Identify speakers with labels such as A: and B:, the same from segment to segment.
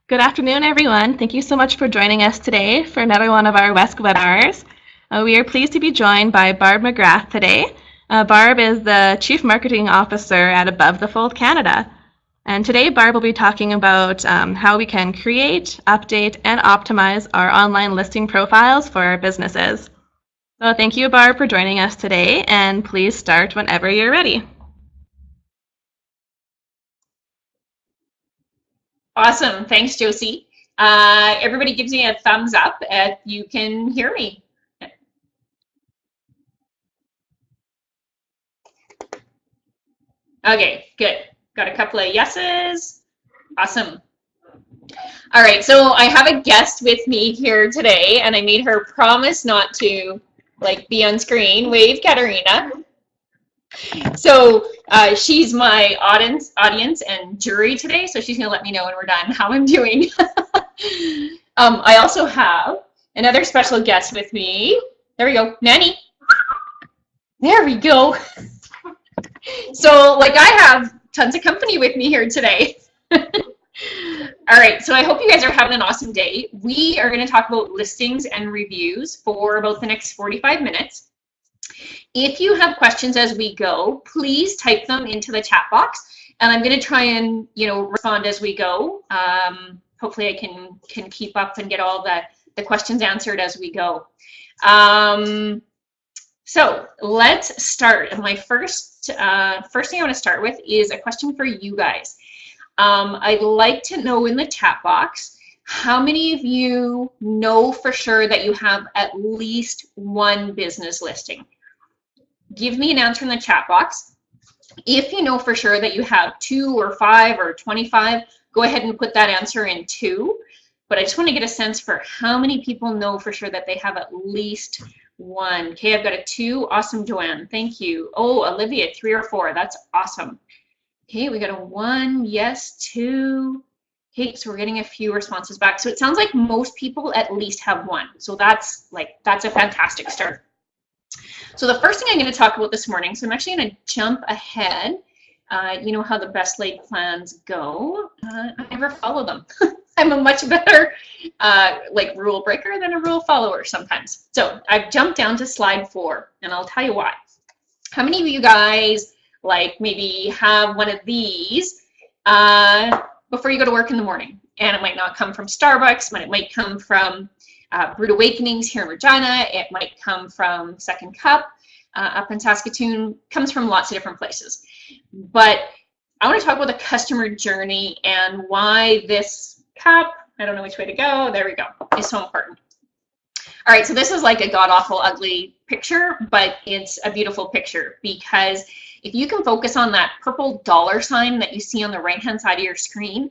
A: Good afternoon, everyone. Thank you so much for joining us today for another one of our WESC webinars. We are pleased to be joined by Barb McGrath today. Barb is the Chief Marketing Officer at Above the Fold Canada. And today, Barb will be talking about how we can create, update, and optimize our online listing profiles for our businesses. So thank you, Barb, for joining us today, and please start whenever you're ready.
B: Awesome. Thanks, Josie. Everybody gives me a thumbs up if you can hear me. Okay, good. Got a couple of yeses. Awesome. All right, so I have a guest with me here today, and I made her promise not to be on screen. Wave, Katarina. So she's my audience and jury today, so she's going to let me know when we're done how I'm doing. I also have another special guest with me. There we go, Nanny. There we go. So I have tons of company with me here today. All right, so I hope you guys are having an awesome day. We are going to talk about listings and reviews for about the next 45 minutes. If you have questions as we go, please type them into the chat box, and I'm going to try and respond as we go. Hopefully I can keep up and get all the questions answered as we go. So let's start. And my first thing I want to start with is a question for you guys. I'd like to know in the chat box, how many of you know for sure that you have at least one business listing? Give me an answer in the chat box. If you know for sure that you have 2 or 5 or 25, go ahead and put that answer in 2. But I just want to get a sense for how many people know for sure that they have at least one. Okay, I've got a 2. Awesome, Joanne. Thank you. Oh, Olivia, 3 or 4. That's awesome. Okay, we got a 1, yes, 2. Okay, so we're getting a few responses back. So it sounds like most people at least have 1. So that's a fantastic start. So the first thing I'm going to talk about this morning, so I'm actually going to jump ahead. You know how the best laid plans go. I never follow them. I'm a much better rule breaker than a rule follower sometimes. So I've jumped down to slide 4, and I'll tell you why. How many of you guys maybe have one of these before you go to work in the morning? And it might not come from Starbucks, but it might come from Brewed Awakenings here in Regina. It might come from Second Cup up in Saskatoon. Comes from lots of different places. But I want to talk about the customer journey and why this cup, I don't know which way to go, there we go, is so important. All right, so this is like a god-awful ugly picture, but it's a beautiful picture because if you can focus on that purple $sign that you see on the right-hand side of your screen,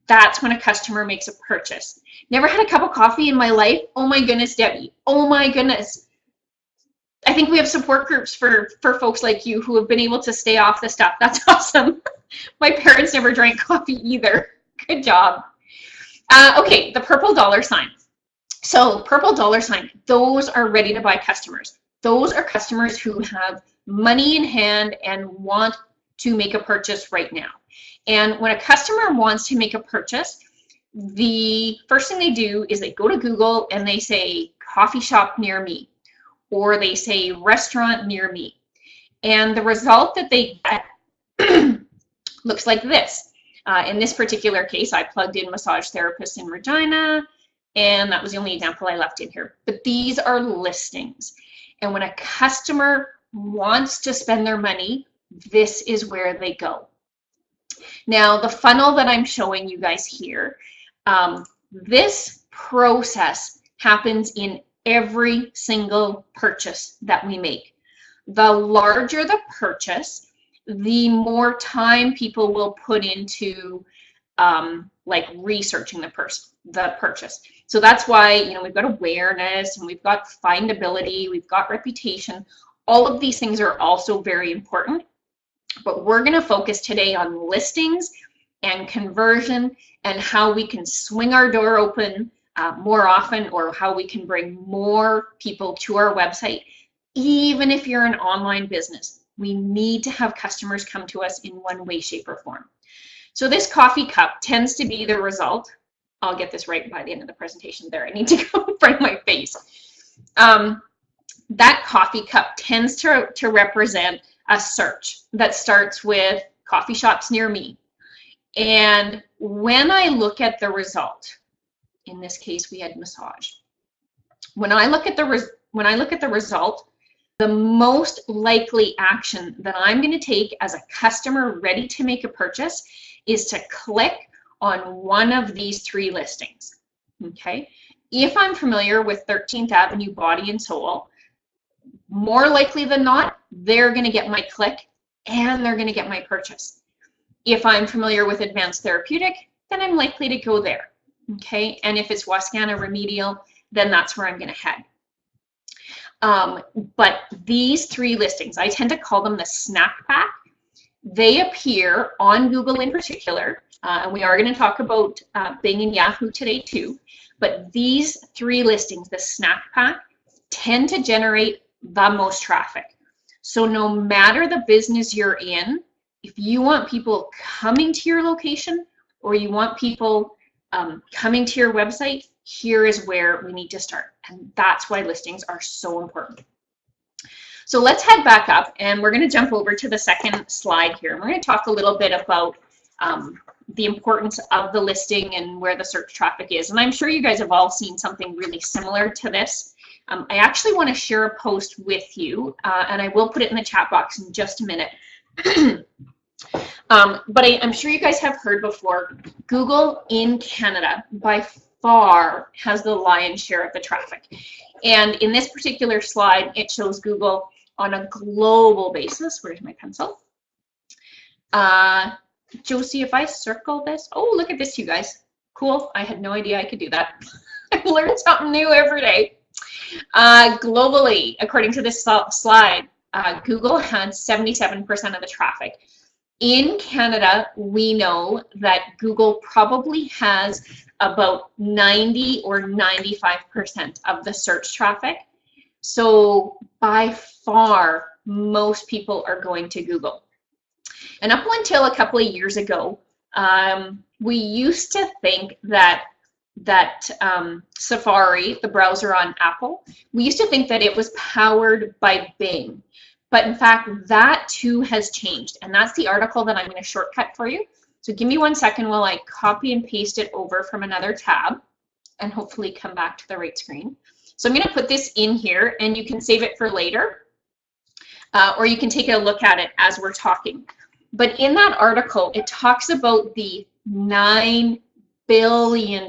B: that's when a customer makes a purchase. Never had a cup of coffee in my life? Oh my goodness, Debbie. Oh my goodness. I think we have support groups for folks like you who have been able to stay off the stuff. That's awesome. My parents never drank coffee either. Good job. Okay, the purple $sign. So purple $sign, those are ready to buy customers. Those are customers who have money in hand and want to make a purchase right now. And when a customer wants to make a purchase, the first thing they do is they go to Google and they say coffee shop near me, or they say restaurant near me. And the result that they get looks like this. In this particular case, I plugged in massage therapist in Regina, and that was the only example I left in here. But these are listings. And when a customer wants to spend their money, this is where they go. Now, the funnel that I'm showing you guys here, this process happens in every single purchase that we make. The larger the purchase, the more time people will put into researching the purchase. So that's why we've got awareness and we've got findability, we've got reputation. All of these things are also very important. But we're going to focus today on listings and conversion and how we can swing our door open more often, or how we can bring more people to our website. Even if you're an online business, we need to have customers come to us in one way, shape, or form. So this coffee cup tends to be the result I'll get this right by the end of the presentation. There, I need to go in front of my face. That coffee cup tends to represent a search that starts with coffee shops near me. And when I look at the result, in this case we had massage. When I look at the result, the most likely action that I'm going to take as a customer ready to make a purchase is to click on one of these 3 listings. Okay? If I'm familiar with 13th Avenue Body and Soul, more likely than not, they're going to get my click and they're going to get my purchase. If I'm familiar with Advanced Therapeutic, then I'm likely to go there. Okay? And if it's Wascana Remedial, then that's where I'm going to head. But these 3 listings, I tend to call them the snack pack. They appear on Google in particular, and we are going to talk about Bing and Yahoo today too. But these 3 listings, the snack pack, tend to generate the most traffic. So no matter the business you're in, if you want people coming to your location or you want people coming to your website, here is where we need to start. And that's why listings are so important. So let's head back up and we're going to jump over to the second slide here. And we're going to talk a little bit about the importance of the listing and where the search traffic is. And I'm sure you guys have all seen something really similar to this. I actually want to share a post with you, and I will put it in the chat box in just a minute. But I'm sure you guys have heard before, Google in Canada by far has the lion's share of the traffic. And in this particular slide, it shows Google on a global basis. Where's my pencil? Josie, if I circle this, oh, look at this, you guys. Cool. I had no idea I could do that. I learned something new every day. Globally, according to this slide, Google had 77% of the traffic. In Canada, we know that Google probably has about 90 or 95% of the search traffic. So by far, most people are going to Google. And up until a couple of years ago, we used to think that Safari, the browser on Apple, we used to think that it was powered by Bing. But in fact, that too has changed. And that's the article that I'm going to shortcut for you. So give me 1 second while I copy and paste it over from another tab and hopefully come back to the right screen. So I'm going to put this in here and you can save it for later, or you can take a look at it as we're talking. But in that article, it talks about the $9 billion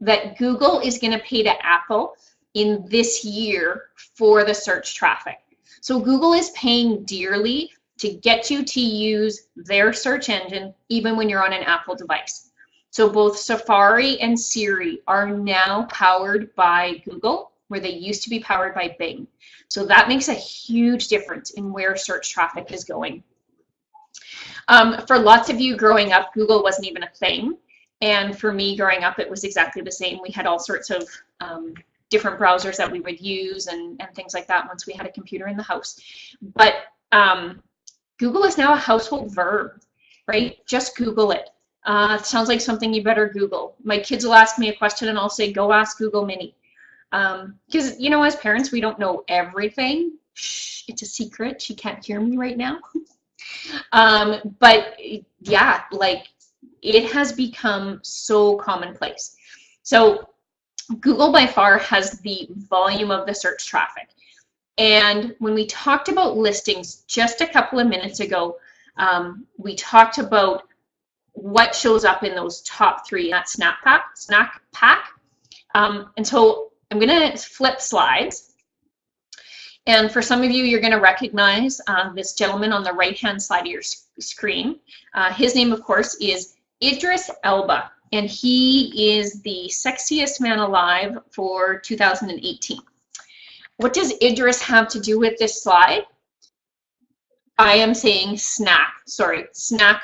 B: that Google is going to pay to Apple in this year for the search traffic. So Google is paying dearly to get you to use their search engine even when you're on an Apple device. So both Safari and Siri are now powered by Google, where they used to be powered by Bing. So that makes a huge difference in where search traffic is going. For lots of you growing up, Google wasn't even a thing. And for me growing up, it was exactly the same. We had all sorts of different browsers that we would use and things like that once we had a computer in the house. But Google is now a household verb, right? Just Google it. It sounds like something you better Google. My kids will ask me a question and I'll say, go ask Google Mini. Because, you know, as parents, we don't know everything. Shh, it's a secret. She can't hear me right now. But yeah, like it has become so commonplace. So Google by far has the volume of the search traffic. And when we talked about listings just a couple of minutes ago, we talked about what shows up in those top 3, that snack pack. And so I'm going to flip slides. And for some of you, you're going to recognize this gentleman on the right-hand side of your screen. His name, of course, is Idris Elba, and he is the sexiest man alive for 2018. What does Idris have to do with this slide? I am saying snack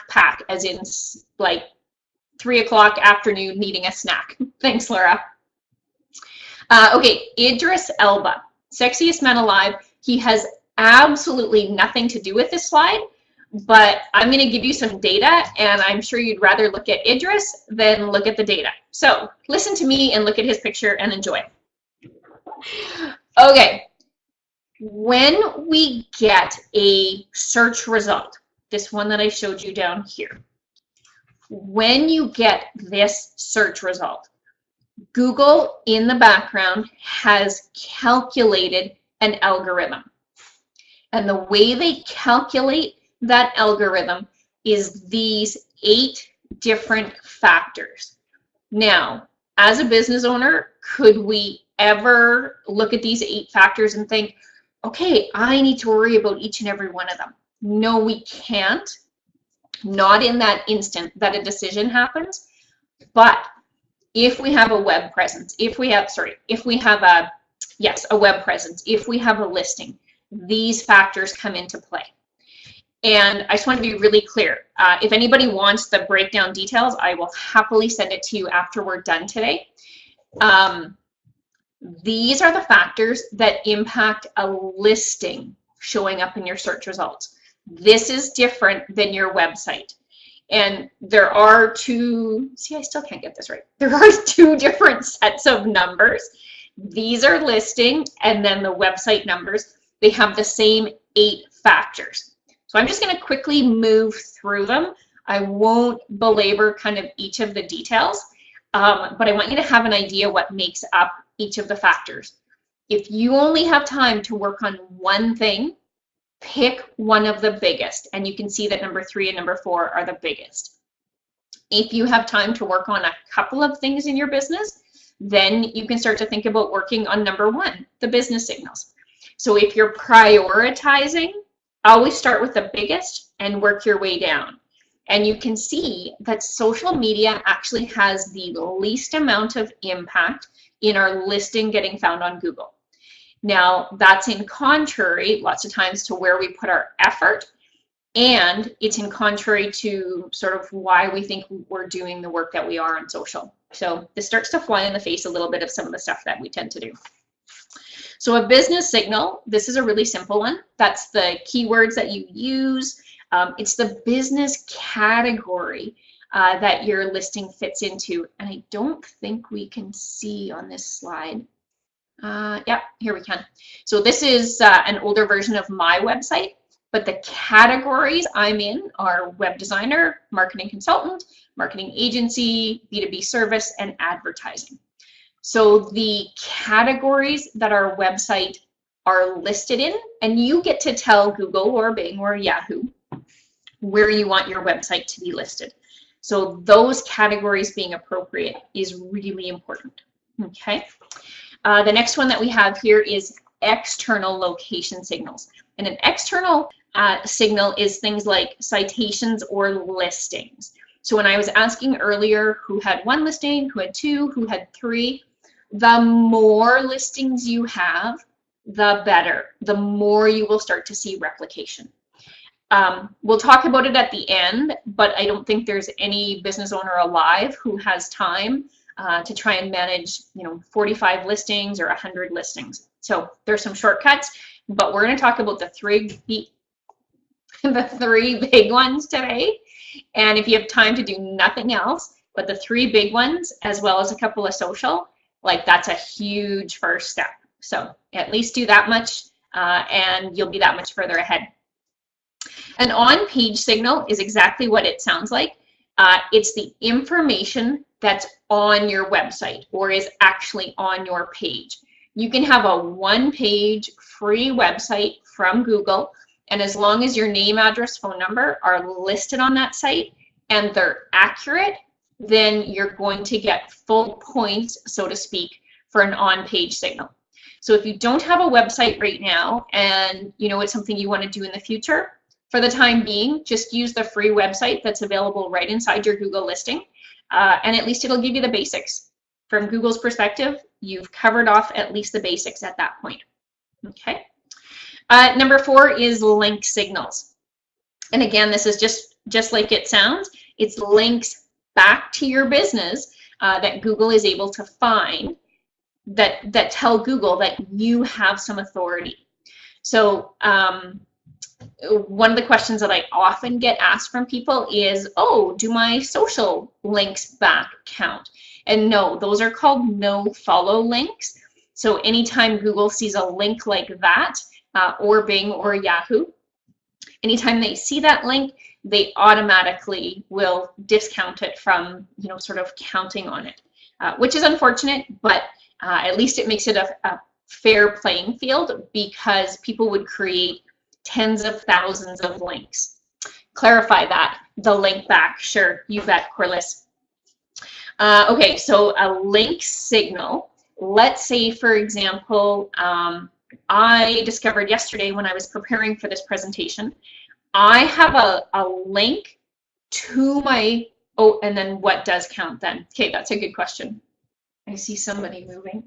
B: pack, as in like 3 o'clock afternoon needing a snack. Thanks, Laura. Okay, Idris Elba, sexiest man alive. He has absolutely nothing to do with this slide, but I'm going to give you some data, and I'm sure you'd rather look at Idris than look at the data. So listen to me and look at his picture and enjoy. Okay, when we get a search result, this one that I showed you down here, when you get this search result, Google in the background has calculated an algorithm. And the way they calculate that algorithm is these 8 different factors. Now, as a business owner, could we ever look at these 8 factors and think, okay, I need to worry about each and every one of them? No, we can't. Not in that instant that a decision happens. But if we have a web presence, if we have a web presence, if we have a listing, these factors come into play. And I just want to be really clear. If anybody wants the breakdown details, I will happily send it to you after we're done today. These are the factors that impact a listing showing up in your search results. This is different than your website. And there are two, see, I still can't get this right. There are 2 different sets of numbers. These are listing, and then the website numbers. They have the same 8 factors. So I'm just going to quickly move through them. I won't belabor kind of each of the details, but I want you to have an idea what makes up each of the factors. If you only have time to work on one thing, pick one of the biggest, and you can see that number 3 and number 4 are the biggest. If you have time to work on a couple of things in your business, then you can start to think about working on number 1, the business signals. So if you're prioritizing, always start with the biggest and work your way down. And you can see that social media actually has the least amount of impact in our listing getting found on Google. Now, that's in contrary lots of times to where we put our effort, and it's in contrary to sort of why we think we're doing the work that we are on social. So this starts to fly in the face a little bit of some of the stuff that we tend to do. So a business signal, this is a really simple one. That's the keywords that you use. It's the business category that your listing fits into. And I don't think we can see on this slide. Yeah, here we can. So this is an older version of my website, but the categories I'm in are web designer, marketing consultant, marketing agency, B2B service, and advertising. So the categories that our website are listed in, and you get to tell Google or Bing or Yahoo where you want your website to be listed. So those categories being appropriate is really important. Okay. The next one that we have here is external location signals. And an external signal is things like citations or listings. So when I was asking earlier who had 1 listing, who had 2, who had 3, the more listings you have, the better. The more you will start to see replication. We'll talk about it at the end, but I don't think there's any business owner alive who has time to try and manage, 45 listings or 100 listings. So there's some shortcuts, but we're going to talk about the 3 big ones today. And if you have time to do nothing else, but the 3 big ones, as well as a couple of social, like that's a huge first step. So at least do that much and you'll be that much further ahead. An on-page signal is exactly what it sounds like. It's the information that's on your website or is actually on your page. You can have a 1-page free website from Google, and as long as your name, address, phone number are listed on that site and they're accurate, then you're going to get full points, so to speak, for an on-page signal. So if you don't have a website right now and it's something you want to do in the future, for the time being, just use the free website that's available right inside your Google listing, and at least it'll give you the basics. From Google's perspective, you've covered off at least the basics at that point. Okay. Number 4 is link signals. And again, this is just like it sounds. It's links back to your business that Google is able to find that tell Google that you have some authority. So one of the questions that I often get asked from people is, oh, do my social links back count? And no, those are called no follow links. So anytime Google sees a link like that, or Bing or Yahoo, anytime they see that link, they automatically will discount it from, you know, sort of counting on it, which is unfortunate, but at least it makes it a fair playing field, because people would create tens of thousands of links. Clarify that, the link back, sure, you bet, Corliss. Okay, so a link signal, let's say, for example, I discovered yesterday when I was preparing for this presentation, I have a link to my, oh, and then what does count then? Okay, that's a good question. I see somebody moving.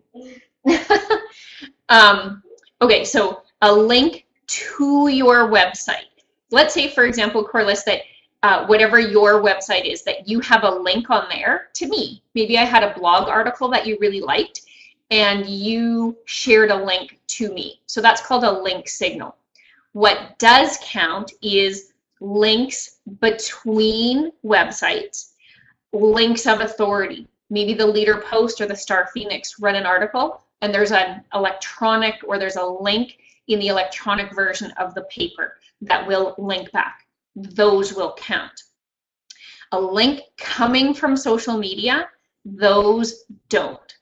B: Okay, so a link to your website. Let's say, for example, Corliss, that whatever your website is, that you have a link on there to me. Maybe I had a blog article that you really liked and you shared a link to me. So that's called a link signal. What does count is links between websites, links of authority. Maybe the Leader Post or the Star Phoenix run an article and there's an electronic, or there's a link in the electronic version of the paper that will link back. Those will count. A link coming from social media, those don't.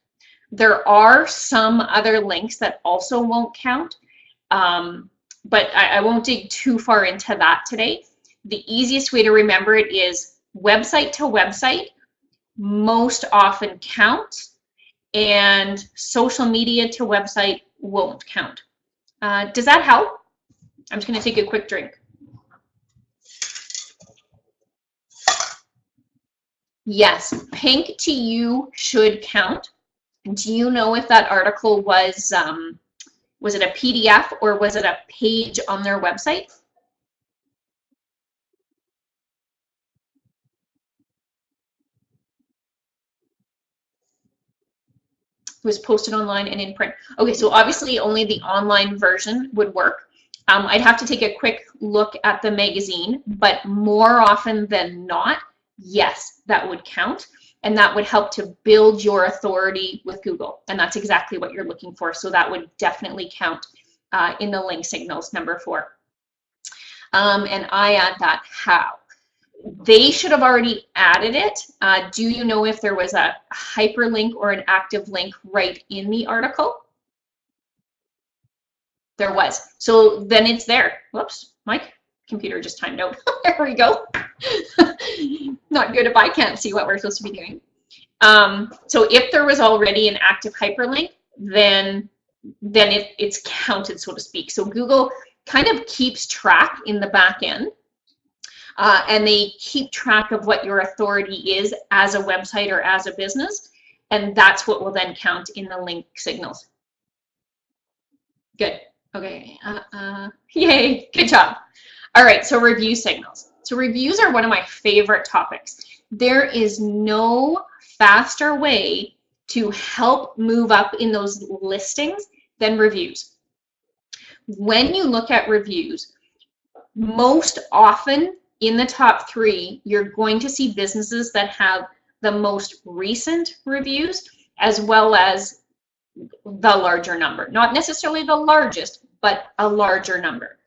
B: There are some other links that also won't count, but I won't dig too far into that today. The easiest way to remember it is website to website most often counts, and social media to website won't count. Does that help? I'm just going to take a quick drink. Yes, pink to you should count. Do you know if that article was it a PDF or was it a page on their website? It was posted online and in print. Okay, so obviously only the online version would work. I'd have to take a quick look at the magazine, but more often than not, yes, that would count. And that would help to build your authority with Google. And that's exactly what you're looking for. So that would definitely count in the link signals, number 4. And I add that how? They should have already added it. Do you know if there was a hyperlink or an active link right in the article? There was. So then it's there. Whoops, my computer just timed out. There we go. Not good if I can't see what we're supposed to be doing. So if there was already an active hyperlink, then it's counted, so to speak. So Google kind of keeps track in the back end, and they keep track of what your authority is as a website or as a business, and that's what will then count in the link signals. Good. Okay. Yay. Good job. All right. So review signals. So reviews are one of my favorite topics. There is no faster way to help move up in those listings than reviews. When you look at reviews, most often in the top 3, you're going to see businesses that have the most recent reviews as well as the larger number. Not necessarily the largest, but a larger number.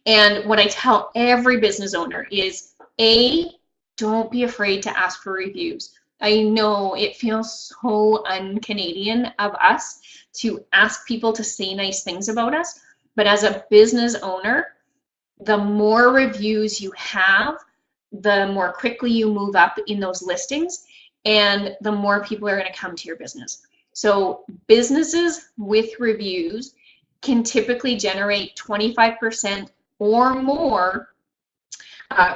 B: And what I tell every business owner is, A, don't be afraid to ask for reviews. I know it feels so un-Canadian of us to ask people to say nice things about us, but as a business owner, the more reviews you have, the more quickly you move up in those listings, and the more people are going to come to your business. So businesses with reviews can typically generate 25% or more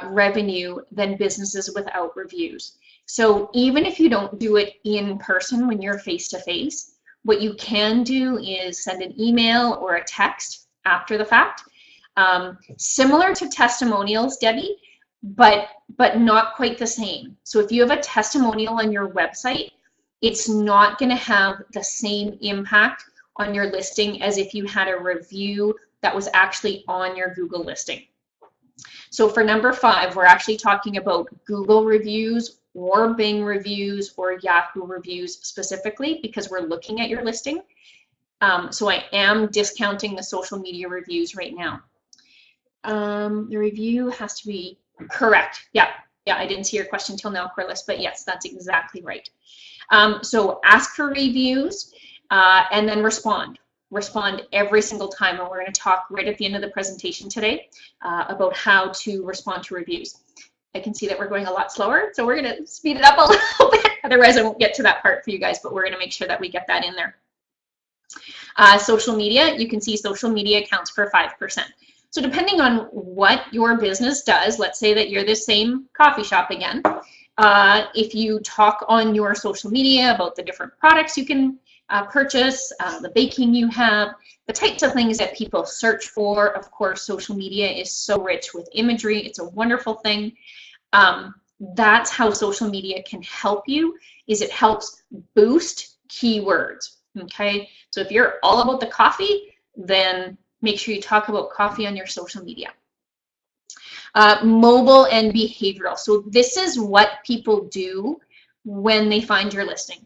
B: revenue than businesses without reviews. So even if you don't do it in person when you're face-to-face, what you can do is send an email or a text after the fact. Similar to testimonials, Debbie, but not quite the same. So if you have a testimonial on your website, it's not going to have the same impact on your listing as if you had a review that was actually on your Google listing. So for number 5, we're actually talking about Google reviews or Bing reviews or Yahoo reviews specifically, because we're looking at your listing. So I am discounting the social media reviews right now. The review has to be correct. Yeah, I didn't see your question till now, Corliss, but yes, that's exactly right. So ask for reviews and then respond. Respond every single time, and we're going to talk right at the end of the presentation today about how to respond to reviews. I can see that we're going a lot slower, so we're going to speed it up a little bit. Otherwise, I won't get to that part for you guys, but we're going to make sure that we get that in there. Social media, you can see social media accounts for 5%. So depending on what your business does, let's say that you're the same coffee shop again. If you talk on your social media about the different products you can purchase, the baking you have, the types of things that people search for. Of course, social media is so rich with imagery. It's a wonderful thing. That's how social media can help you, is it helps boost keywords. Okay, so if you're all about the coffee, then make sure you talk about coffee on your social media. Mobile and behavioral. So this is what people do when they find your listing.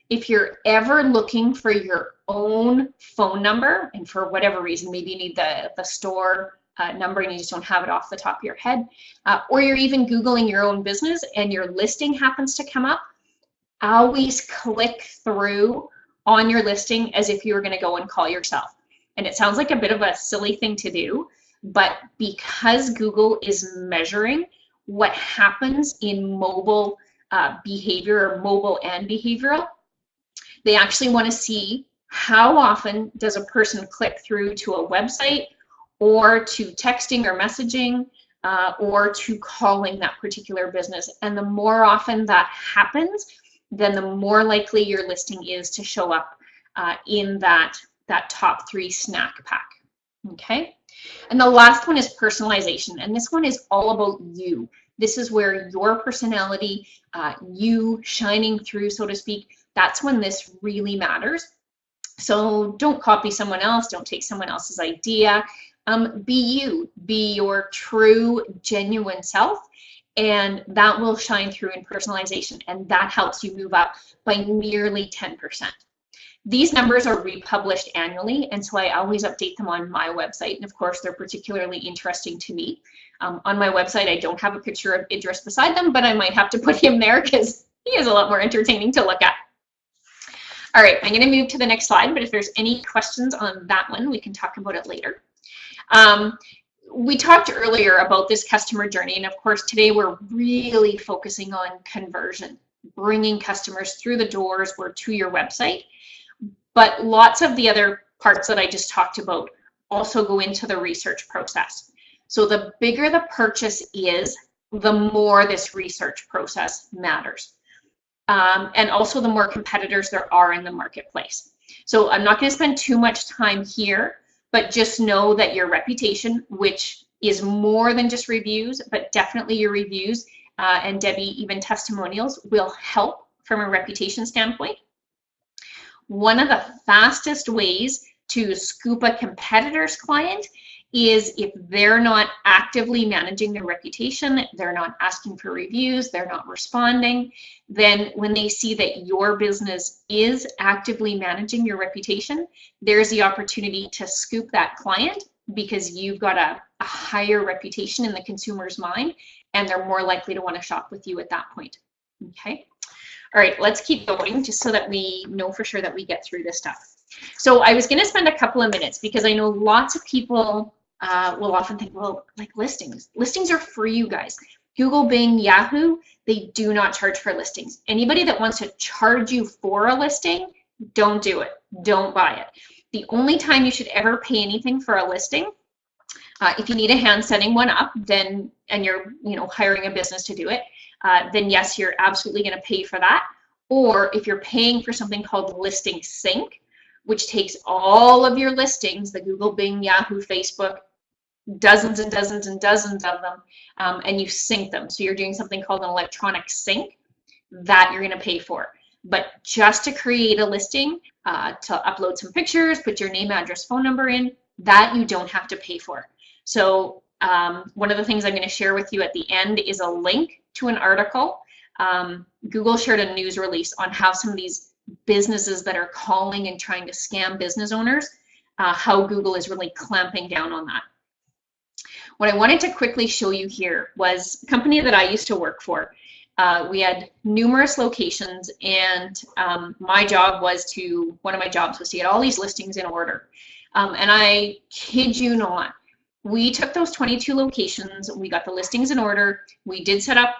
B: If you're ever looking for your own phone number, and for whatever reason, maybe you need the store number and you just don't have it off the top of your head, or you're even Googling your own business and your listing happens to come up, always click through on your listing as if you were going to go and call yourself. And it sounds like a bit of a silly thing to do, but because Google is measuring what happens in mobile behavior, or mobile and behavioral, they actually want to see how often does a person click through to a website or to texting or messaging or to calling that particular business. And the more often that happens, then the more likely your listing is to show up in that top 3 snack pack. Okay, and the last one is personalization, and this one is all about you. This is where your personality, you shining through, so to speak, that's when this really matters. So don't copy someone else, don't take someone else's idea. Be you, be your true, genuine self, and that will shine through in personalization, and that helps you move up by nearly 10%. These numbers are republished annually, and so I always update them on my website, and of course they're particularly interesting to me. On my website I don't have a picture of Idris beside them, but I might have to put him there because he is a lot more entertaining to look at. All right, I'm going to move to the next slide, but if there's any questions on that one, we can talk about it later. We talked earlier about this customer journey, and of course today we're really focusing on conversion, bringing customers through the doors or to your website. But lots of the other parts that I just talked about also go into the research process. So the bigger the purchase is, the more this research process matters. And also the more competitors there are in the marketplace. So I'm not going to spend too much time here, but just know that your reputation, which is more than just reviews, but definitely your reviews and Debbie, even testimonials, will help from a reputation standpoint. One of the fastest ways to scoop a competitor's client is if they're not actively managing their reputation, they're not asking for reviews, they're not responding, then when they see that your business is actively managing your reputation, there's the opportunity to scoop that client because you've got a higher reputation in the consumer's mind, and they're more likely to want to shop with you at that point. Okay. All right, let's keep going just so that we know for sure that we get through this stuff. So I was going to spend a couple of minutes because I know lots of people will often think, well, like listings. Listings are free, you guys. Google, Bing, Yahoo, they do not charge for listings. Anybody that wants to charge you for a listing, don't do it. Don't buy it. The only time you should ever pay anything for a listing, if you need a hand setting one up, then and you're hiring a business to do it, then yes, you're absolutely going to pay for that. Or if you're paying for something called Listing Sync, which takes all of your listings, the Google, Bing, Yahoo, Facebook, dozens and dozens and dozens of them, and you sync them. So you're doing something called an electronic sync that you're going to pay for. But just to create a listing, to upload some pictures, put your name, address, phone number in, That you don't have to pay for. So one of the things I'm going to share with you at the end is a link to an article. Google shared a news release on how some of these businesses that are calling and trying to scam business owners, how Google is really clamping down on that. What I wanted to quickly show you here was a company that I used to work for. We had numerous locations, and one of my jobs was to get all these listings in order. And I kid you not, we took those 22 locations, we got the listings in order, we did set up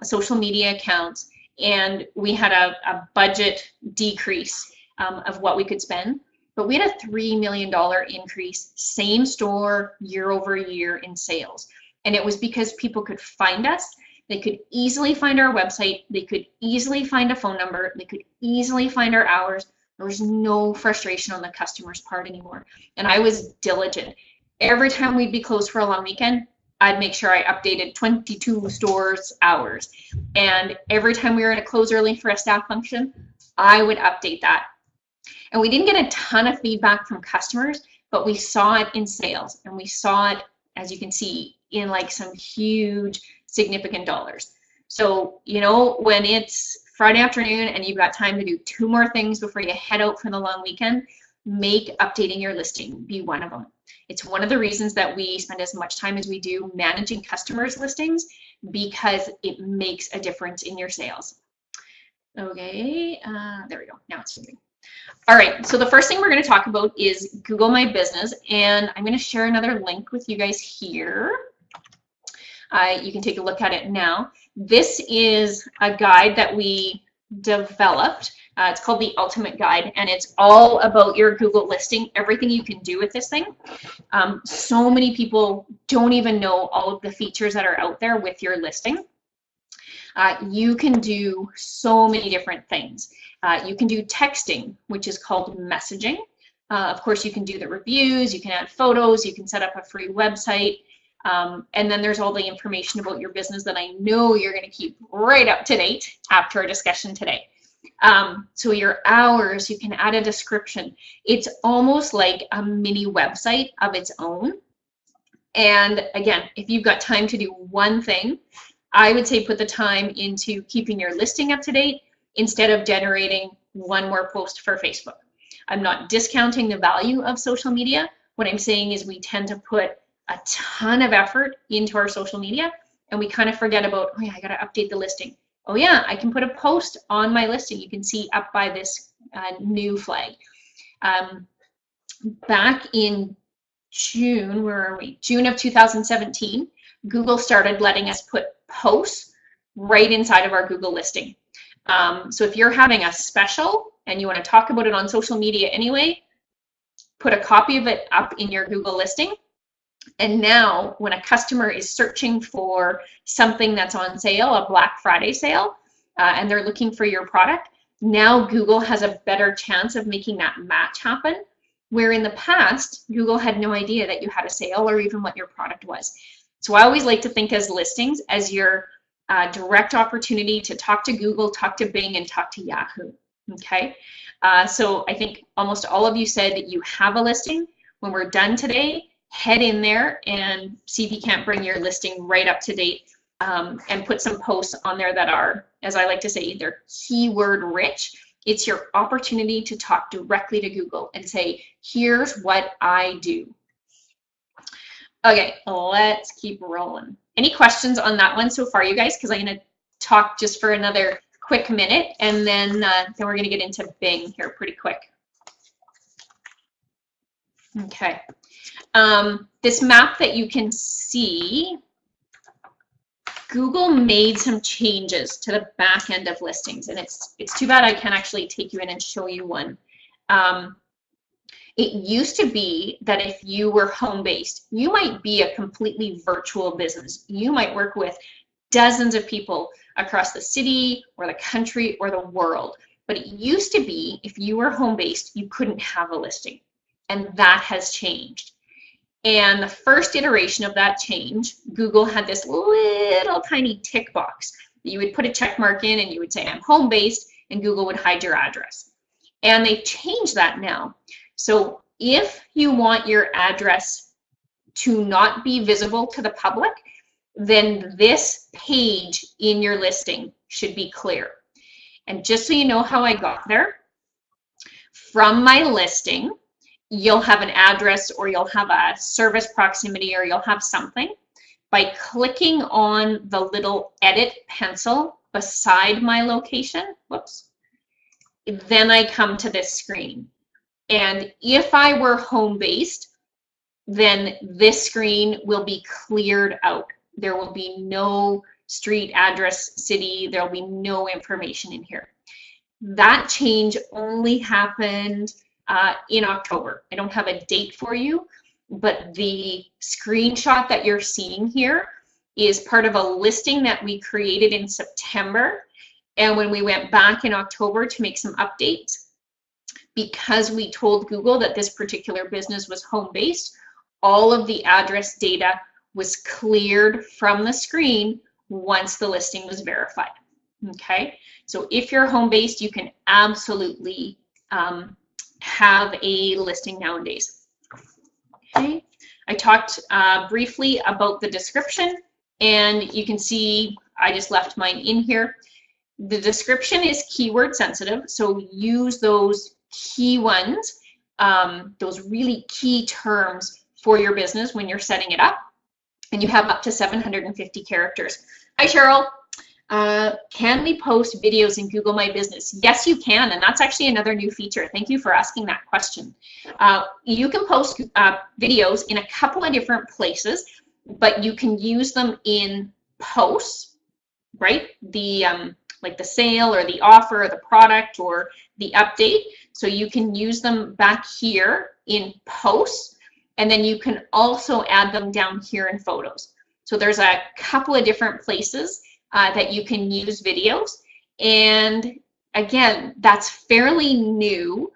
B: social media accounts, and we had a budget decrease of what we could spend. But we had a $3 million increase, same store, year over year in sales. And it was because people could find us. They could easily find our website. They could easily find a phone number. They could easily find our hours. There was no frustration on the customer's part anymore. And I was diligent. Every time we'd be closed for a long weekend, I'd make sure I updated 22 stores' hours. And every time we were going to close early for a staff function, I would update that. And we didn't get a ton of feedback from customers, but we saw it in sales, and we saw it, as you can see, in like some huge, significant dollars. So, you know, when it's Friday afternoon and you've got time to do 2 more things before you head out for the long weekend, make updating your listing be one of them. It's one of the reasons that we spend as much time as we do managing customers' listings, because it makes a difference in your sales. Okay, there we go. Now it's moving. All right, so the first thing we're going to talk about is Google My Business, and I'm going to share another link with you guys here. You can take a look at it now. This is a guide that we developed. It's called the Ultimate Guide, and it's all about your Google listing, everything you can do with this thing. So many people don't even know all of the features that are out there with your listing. You can do so many different things. You can do texting, which is called messaging. Of course, you can do the reviews, you can add photos, you can set up a free website, and then there's all the information about your business that I know you're going to keep right up to date after our discussion today. So your hours, you can add a description. It's almost like a mini website of its own. And again, if you've got time to do one thing, I would say put the time into keeping your listing up to date instead of generating one more post for Facebook. I'm not discounting the value of social media. What I'm saying is we tend to put a ton of effort into our social media, and we kind of forget about, oh yeah, I got to update the listing. Oh yeah, I can put a post on my listing. You can see up by this new flag. Back in June, where are we? June of 2017, Google started letting us put posts right inside of our Google listing. So if you're having a special and you want to talk about it on social media anyway, put a copy of it up in your Google listing. And now when a customer is searching for something that's on sale, a Black Friday sale, and they're looking for your product, now Google has a better chance of making that match happen, where in the past, Google had no idea that you had a sale or even what your product was. So I always like to think as listings as your direct opportunity to talk to Google, talk to Bing, and talk to Yahoo. Okay, so I think almost all of you said that you have a listing. When we're done today, head in there and see if you can't bring your listing right up to date, and put some posts on there that are, as I like to say, they're keyword rich. It's your opportunity to talk directly to Google and say, here's what I do. Okay, let's keep rolling. Any questions on that one so far, you guys? Because I'm going to talk just for another quick minute, and then we're going to get into Bing here pretty quick. Okay. This map that you can see, Google made some changes to the back end of listings, and it's too bad I can't actually take you in and show you one. It used to be that if you were home-based, you might be a completely virtual business. You might work with dozens of people across the city or the country or the world. But it used to be if you were home-based, you couldn't have a listing. And that has changed. And the first iteration of that change, Google had this little tiny tick box that you would put a check mark in, and you would say, I'm home-based, and Google would hide your address. And they've changed that now. So if you want your address to not be visible to the public, then this page in your listing should be clear. And just so you know how I got there, from my listing, you'll have an address or you'll have a service proximity or you'll have something. By clicking on the little edit pencil beside my location, whoops, then I come to this screen. And if I were home-based, then this screen will be cleared out. There will be no street address, city, there will be no information in here. That change only happened in October. I don't have a date for you, but the screenshot that you're seeing here is part of a listing that we created in September. And when we went back in October to make some updates, because we told Google that this particular business was home-based, all of the address data was cleared from the screen once the listing was verified. Okay, so if you're home-based, you can absolutely have a listing nowadays. Okay, I talked briefly about the description, and you can see I just left mine in here. The description is keyword sensitive, so use those key ones, those really key terms for your business when you're setting it up, and you have up to 750 characters. Hi, Cheryl. Can we post videos in Google My Business? Yes, you can, and that's actually another new feature. Thank you for asking that question. You can post videos in a couple of different places, but you can use them in posts, right? The like the sale or the offer or the product or the update. So you can use them back here in posts, and then you can also add them down here in photos. So there's a couple of different places that you can use videos. And again, that's fairly new.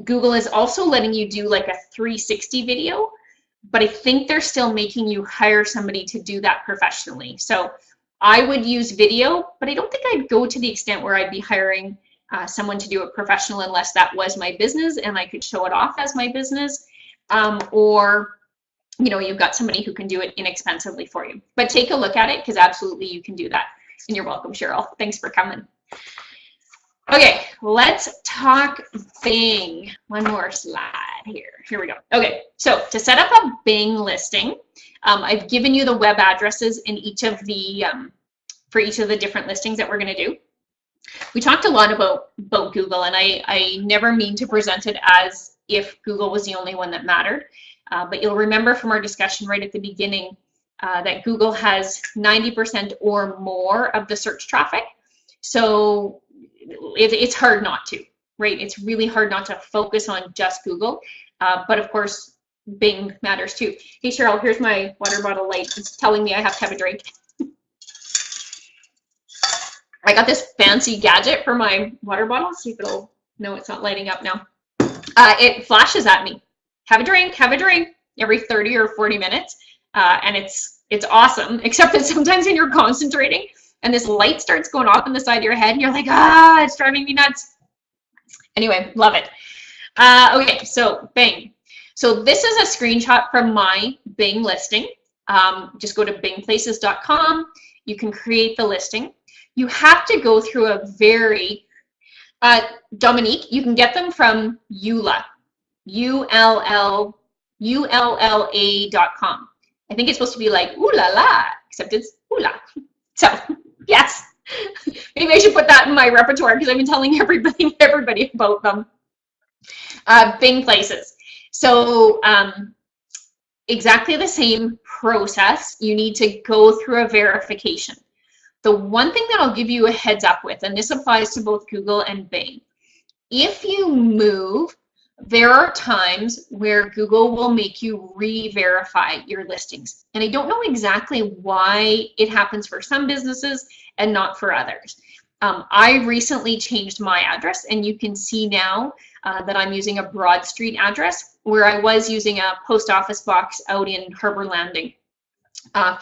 B: Google is also letting you do like a 360 video, but I think they're still making you hire somebody to do that professionally. So I would use video, but I don't think I'd go to the extent where I'd be hiring someone to do it professional unless that was my business and I could show it off as my business, or you know, you've got somebody who can do it inexpensively for you. But take a look at it, because absolutely you can do that. And you're welcome, Cheryl. Thanks for coming. Okay, let's talk Bing. One more slide here. Here we go. Okay, so to set up a Bing listing, I've given you the web addresses in each of the for each of the different listings that we're going to do. We talked a lot about Google, and I never mean to present it as if Google was the only one that mattered. But you'll remember from our discussion right at the beginning that Google has 90% or more of the search traffic. So it's hard not to, right? It's really hard not to focus on just Google. But of course, Bing matters too. Hey, Cheryl, here's my water bottle light. It's telling me I have to have a drink. I got this fancy gadget for my water bottle. See if it'll, no, it's not lighting up now. It flashes at me. Have a drink every 30 or 40 minutes. And it's awesome, except that sometimes when you're concentrating and this light starts going off on the side of your head and you're like, ah, it's driving me nuts. Anyway, love it. Okay, so Bing. So this is a screenshot from my Bing listing. Just go to bingplaces.com. You can create the listing. You have to go through a very, Dominique, you can get them from Ulla. ULLA.com. I think it's supposed to be like ooh la la, except it's Ulla. So yes, maybe I should put that in my repertoire because I've been telling everybody about them. Bing Places. So exactly the same process. You need to go through a verification. The one thing that I'll give you a heads up with, and this applies to both Google and Bing, if you move, there are times where Google will make you re-verify your listings. And I don't know exactly why it happens for some businesses and not for others. I recently changed my address, and you can see now that I'm using a Broad Street address, where I was using a post office box out in Harbor Landing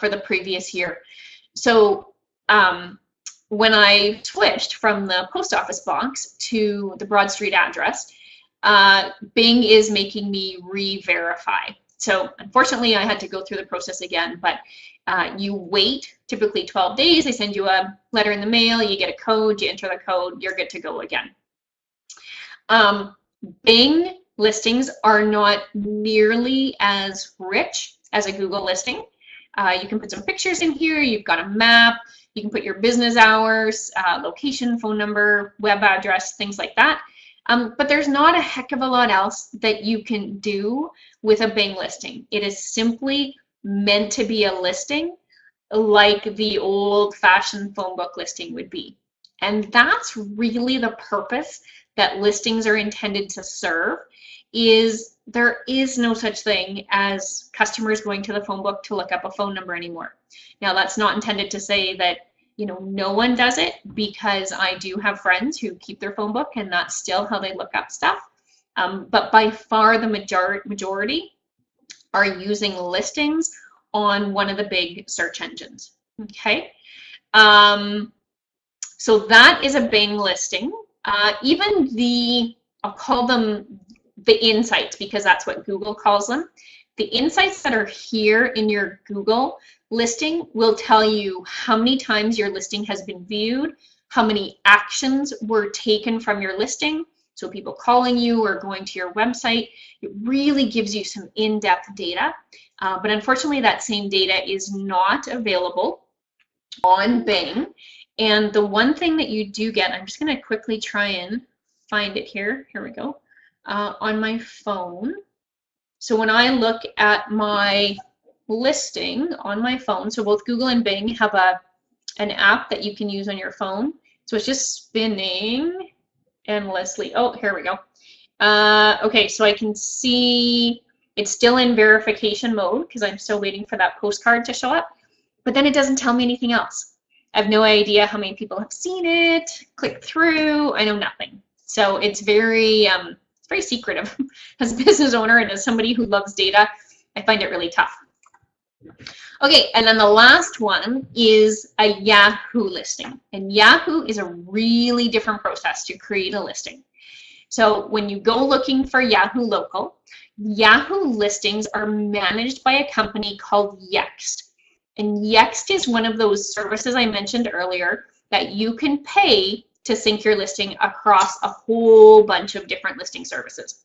B: for the previous year. So when I switched from the post office box to the Broad Street address, Bing is making me re-verify. So unfortunately, I had to go through the process again, but you wait typically 12 days. They send you a letter in the mail, you get a code, you enter the code, you're good to go again. Bing listings are not nearly as rich as a Google listing. You can put some pictures in here, you've got a map, you can put your business hours, location, phone number, web address, things like that. But there's not a heck of a lot else that you can do with a Bing listing. It is simply meant to be a listing like the old-fashioned phone book listing would be. And that's really the purpose that listings are intended to serve. Is there is no such thing as customers going to the phone book to look up a phone number anymore. Now, that's not intended to say that no one does it, because I do have friends who keep their phone book and that's still how they look up stuff. But by far the majority are using listings on one of the big search engines. Okay, so that is a Bing listing. Even I'll call them the insights, because that's what Google calls them. The insights that are here in your Google listing will tell you how many times your listing has been viewed, how many actions were taken from your listing, so people calling you or going to your website. It really gives you some in-depth data, but unfortunately that same data is not available on Bing. And the one thing that you do get, I'm just going to quickly try and find it here. Here we go. On my phone. So when I look at my listing on my phone, so both Google and Bing have an app that you can use on your phone. So it's just spinning endlessly. Oh, here we go. Okay, so I can see it's still in verification mode because I'm still waiting for that postcard to show up, but then it doesn't tell me anything else. I have no idea how many people have seen it, clicked through, I know nothing. So it's very secretive. As a business owner and as somebody who loves data, I find it really tough. Okay, and then the last one is a Yahoo listing. And Yahoo is a really different process to create a listing. So when you go looking for Yahoo Local, Yahoo listings are managed by a company called Yext. And Yext is one of those services I mentioned earlier that you can pay to sync your listing across a whole bunch of different listing services.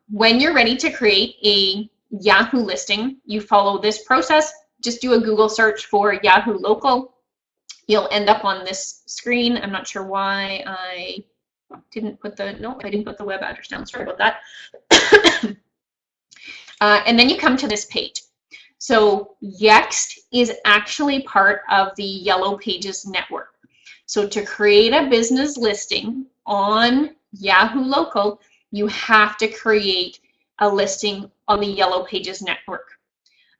B: When you're ready to create a Yahoo listing, you follow this process. Just do a Google search for Yahoo Local. You'll end up on this screen. I'm not sure why I didn't put the, no, I didn't put the web address down. Sorry about that. And then you come to this page. So Yext is actually part of the Yellow Pages network. So to create a business listing on Yahoo Local, you have to create a listing on the Yellow Pages network.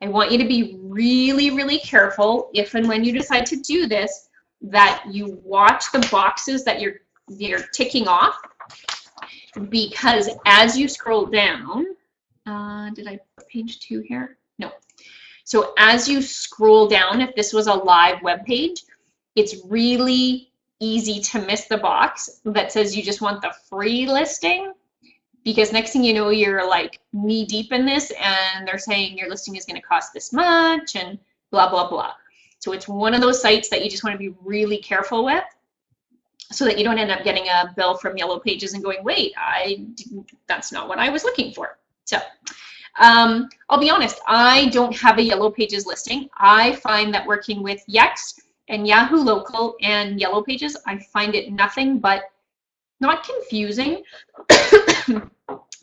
B: I want you to be really, really careful if and when you decide to do this, that you watch the boxes that you're ticking off, because as you scroll down, did I put page 2 here? No. So as you scroll down, if this was a live web page, it's really easy to miss the box that says you just want the free listing, because next thing you know, you're like knee deep in this and they're saying your listing is going to cost this much and blah, blah, blah. So it's one of those sites that you just want to be really careful with so that you don't end up getting a bill from Yellow Pages and going, wait, that's not what I was looking for. So I'll be honest, I don't have a Yellow Pages listing. I find that working with Yext and Yahoo Local and Yellow Pages, I find it nothing but not confusing,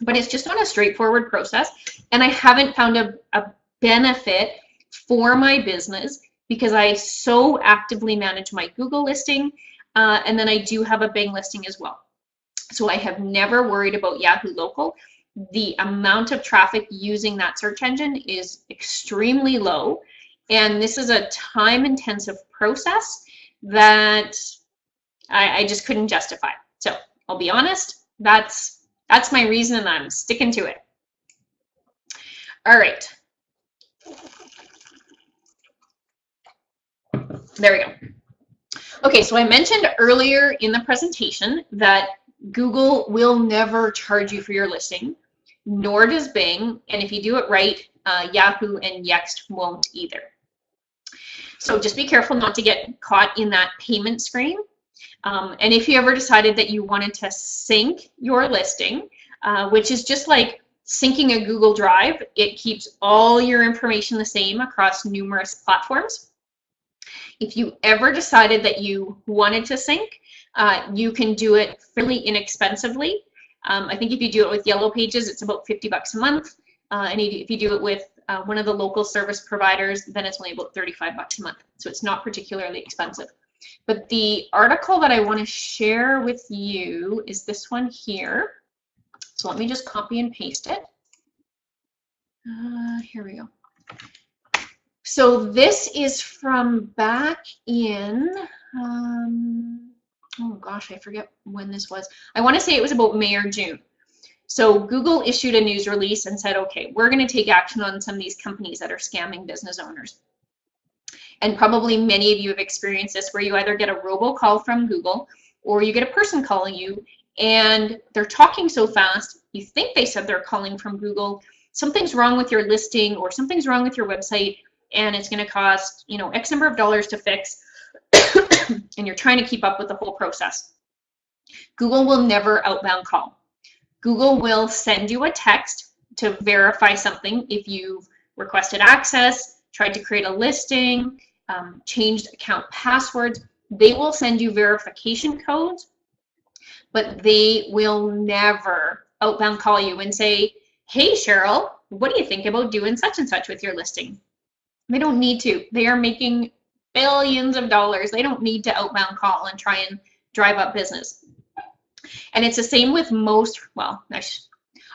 B: but it's just not a straightforward process. And I haven't found a benefit for my business because I so actively manage my Google listing, and then I do have a Bing listing as well. So I have never worried about Yahoo Local. The amount of traffic using that search engine is extremely low, and this is a time-intensive process that I just couldn't justify. So I'll be honest, that's my reason, and I'm sticking to it. All right. There we go. Okay, so I mentioned earlier in the presentation that Google will never charge you for your listing, nor does Bing, and if you do it right, Yahoo and Yext won't either. So just be careful not to get caught in that payment screen. And if you ever decided that you wanted to sync your listing, which is just like syncing a Google Drive, it keeps all your information the same across numerous platforms. If you ever decided that you wanted to sync, you can do it fairly inexpensively. I think if you do it with Yellow Pages, it's about $50 a month. And if you do it with one of the local service providers, then it's only about $35 a month. So it's not particularly expensive. But the article that I want to share with you is this one here. So let me just copy and paste it. Here we go. So this is from back in, oh gosh, I forget when this was. I want to say it was about May or June. So Google issued a news release and said, okay, we're going to take action on some of these companies that are scamming business owners. And probably many of you have experienced this, where you either get a robocall from Google or you get a person calling you and they're talking so fast, you think they said they're calling from Google, something's wrong with your listing or something's wrong with your website, and it's going to cost, you know, X number of dollars to fix, and you're trying to keep up with the whole process. Google will never outbound call. Google will send you a text to verify something if you've requested access, tried to create a listing, changed account passwords. They will send you verification codes, but they will never outbound call you and say, hey, Cheryl, what do you think about doing such and such with your listing? They don't need to. They are making billions of dollars. They don't need to outbound call and try and drive up business. And it's the same with most, well,